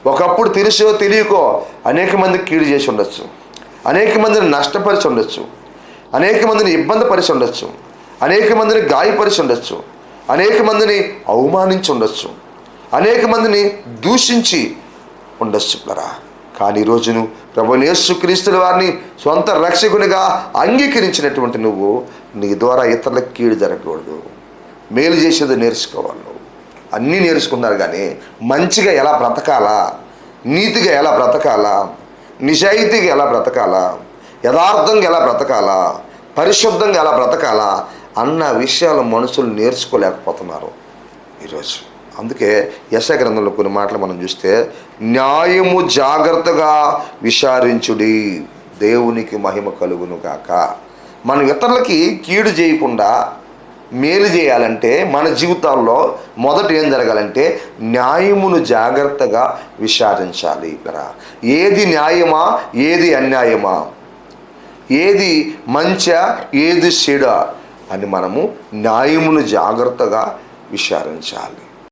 ఒకప్పుడు తెలుసో తెలియకో అనేక మందికి కీడు చేసి ఉండొచ్చు, అనేక మందిని నష్టపరిచి ఉండొచ్చు, అనేక మందిని ఇబ్బంది పరిచి ఉండొచ్చు, అనేక మందిని గాయపరిచి ఉండొచ్చు, అనేక మందిని అవమానించి ఉండొచ్చు, అనేక మందిని దూషించి ఉండొచ్చు ప్లరా. కానీ ఈరోజును ప్రభువైన యేసుక్రీస్తుల వారిని సొంత రక్షకునిగా అంగీకరించినటువంటి నువ్వు నీ ద్వారా ఇతరులకు కీడు జరగకూడదు, మేలు చేసేది నేర్చుకోవాలి. నువ్వు అన్నీ నేర్చుకున్నారు కానీ మంచిగా ఎలా బ్రతకాలా, నీతిగా ఎలా బ్రతకాలా, నిజాయితీగా ఎలా బ్రతకాలా, యథార్థంగా ఎలా బ్రతకాలా, పరిశుద్ధంగా ఎలా బ్రతకాలా అన్న విషయాలు మనుషులు నేర్చుకోలేకపోతున్నారు ఈరోజు. అందుకే యెషయా గ్రంథంలో కొన్ని మాటలు మనం చూస్తే, న్యాయము జాగ్రత్తగా విచారించుడి, దేవునికి మహిమ కలుగును గాక. మనం ఇతరులకి కీడు చేయకుండా మేలు చేయాలంటే మన జీవితాల్లో మొదట ఏం జరగాలంటే న్యాయమును జాగ్రత్తగా విచారించాలి. ఏది న్యాయమా, ఏది అన్యాయమా, ఏది మంచా, ఏది చెడా అని మనము న్యాయమును జాగ్రత్తగా విచారించాలి.